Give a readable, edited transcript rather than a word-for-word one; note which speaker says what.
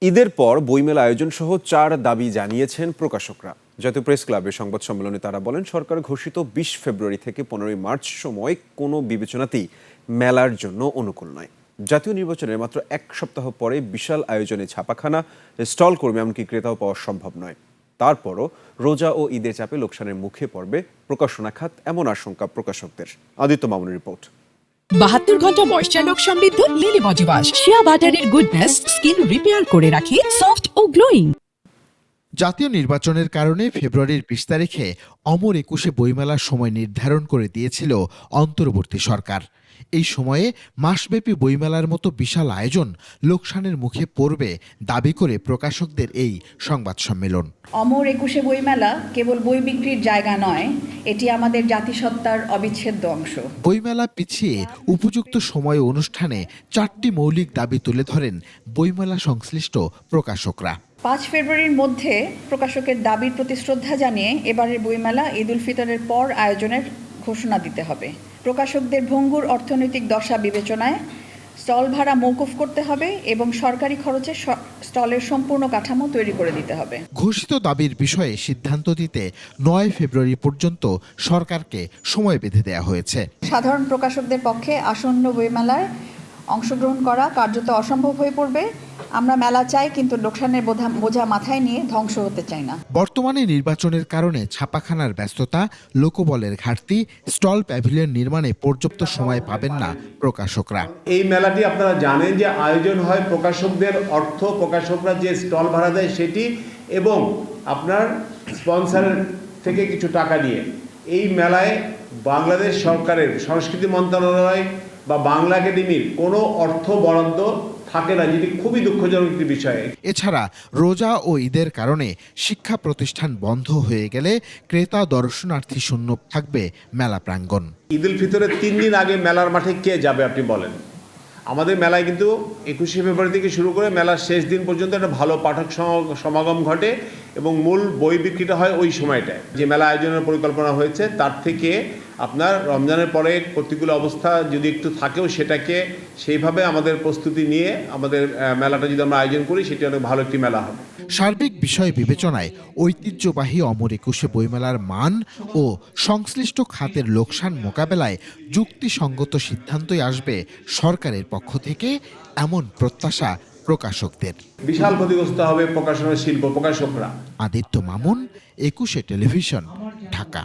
Speaker 1: ঈদের পর বইমেলা আয়োজন সহ 4 দাবি জানিয়েছেন প্রকাশকরা। জাতীয় প্রেস ক্লাবের সংবাদ সম্মেলনে তারা বলেন, সরকার ঘোষিত 20 ফেব্রুয়ারি থেকে 15 মার্চ সময় কোনো বিবেচনাতেই মেলার জন্য অনুকূল নয়। জাতীয় নির্বাচনের মাত্র এক সপ্তাহ পরে বিশাল আয়োজনে ছাপাখানা, স্টল কর্মী এমনকি ক্রেতাও পাওয়া সম্ভব নয়। তারপরও রোজা ও ঈদের চাপে লোকসানের মুখে পড়বে প্রকাশনা খাত, এমন আশঙ্কা প্রকাশকদের। আদিত্য মামুনের রিপোর্ট।
Speaker 2: 72 ঘন্টা ময়েশ্চার লক সমৃদ্ধ লিলি বডি ওয়াশ শিয়া বাটারের গুডনেস স্কিন রিপেয়ার করে রাখে সফট ও গ্লোয়িং।
Speaker 3: জাতীয় নির্বাচনের কারণে ফেব্রুয়ারির 20 তারিখে অমর 21 বইমেলার সময় নির্ধারণ করে দিয়েছিল অন্তর্বর্তী সরকার। এই সময়ে মাসব্যাপী বইমেলার মতো বিশাল আয়োজন লোকসানের মুখে পড়বে দাবি করে প্রকাশকদের এই সংবাদ সম্মেলন।
Speaker 4: অমর 21 বইমেলা কেবল বই বিক্রির জায়গা নয়, এটি আমাদের জাতিসত্তার অবিচ্ছেদ্য অংশ।
Speaker 3: বইমেলা পিছিয়ে উপযুক্ত সময় অনুষ্ঠানে 4টি মৌলিক দাবি তুলে ধরেন বইমেলা সংশ্লিষ্ট প্রকাশকরা।
Speaker 4: 5 ফেব্রুয়ারির মধ্যে প্রকাশকের দাবির প্রতি শ্রদ্ধা জানিয়ে এবারের বইমেলা ঈদ উল ফিতরের পর আয়োজনের ঘোষণা দিতে হবে। প্রকাশকদের ভঙ্গুর অর্থনৈতিক দশা বিবেচনায় স্টল ভাড়া মওকুফ করতে হবে এবং সরকারি খরচে স্টলের সম্পূর্ণ কাঠামো তৈরি করে দিতে হবে।
Speaker 3: ঘোষিত দাবির বিষয়ে সিদ্ধান্ত দিতে 9 ফেব্রুয়ারি পর্যন্ত সরকারকে সময় বেঁধে দেওয়া হয়েছে।
Speaker 4: সাধারণ প্রকাশকদের পক্ষে আসন্ন বইমেলায় অংশগ্রহণ করা কার্যত অসম্ভব হয়ে পড়বে। আমরা মেলা চাই, কিন্তু লোকসানের বোঝা মাথায় নিয়ে ধ্বংস হতে চাই না।
Speaker 3: বর্তমানে নির্বাচনের কারণে ছাপাখানার ব্যস্ততা, লোকবলের ঘাটতি, স্টল প্যাভিলিয়ন নির্মাণে পর্যাপ্ত সময় পাবেন না প্রকাশকরা।
Speaker 5: এই মেলাটি আপনারা জানেন যে আয়োজন হয় প্রকাশকদের অর্থ, প্রকাশকরা যে স্টল ভাড়া দেয় সেটি, এবং আপনার স্পন্সরের থেকে কিছু টাকা নিয়ে। এই মেলায় বাংলাদেশ সরকারের সংস্কৃতি মন্ত্রণালয় বা বাংলা একাডেমির কোনো অর্থ বরাদ্দ থাকে না, যেটি খুবই দুঃখজনক একটি বিষয়।
Speaker 3: এছাড়া রোজা ও ঈদের কারণে শিক্ষা প্রতিষ্ঠান বন্ধ হয়ে গেলে ক্রেতা দর্শনার্থী শূন্য থাকবে মেলা প্রাঙ্গণ।
Speaker 5: ঈদ উল ফিতরের 3 দিন আগে মেলার মাঠে কে যাবে আপনি বলেন? আমাদের মেলায় কিন্তু 21 ফেব্রুয়ারি থেকে শুরু করে মেলার শেষ দিন পর্যন্ত একটা ভালো পাঠক সমাগম ঘটে এবং মূল বই বিক্রিটা হয় ওই সময়টায়। যে মেলা আয়োজনের পরিকল্পনা হয়েছে তার থেকে আপনার রমজানের পরে প্রতিকূল অবস্থা যদি একটু থাকেও সেটাকে সেইভাবে আমাদের প্রস্তুতি নিয়ে আমাদের মেলাটা যদি আমরা আয়োজন করি, সেটি অনেক ভালো একটি মেলা হবে।
Speaker 3: সার্বিক বিষয় বিবেচনায় ঐতিহ্যবাহী অমর 21 বইমেলার মান ও সংশ্লিষ্ট খাতের লোকসান মোকাবেলায় যুক্তিসঙ্গত সিদ্ধান্তই আসবে সরকারের পক্ষ থেকে, এমন প্রত্যাশা প্রকাশকদের।
Speaker 5: বিশাল ক্ষতিগ্রস্ত হবে প্রকাশনা শিল্প, প্রকাশকরা।
Speaker 3: আদিত্য মামুন, 21 টেলিভিশন, ঢাকা।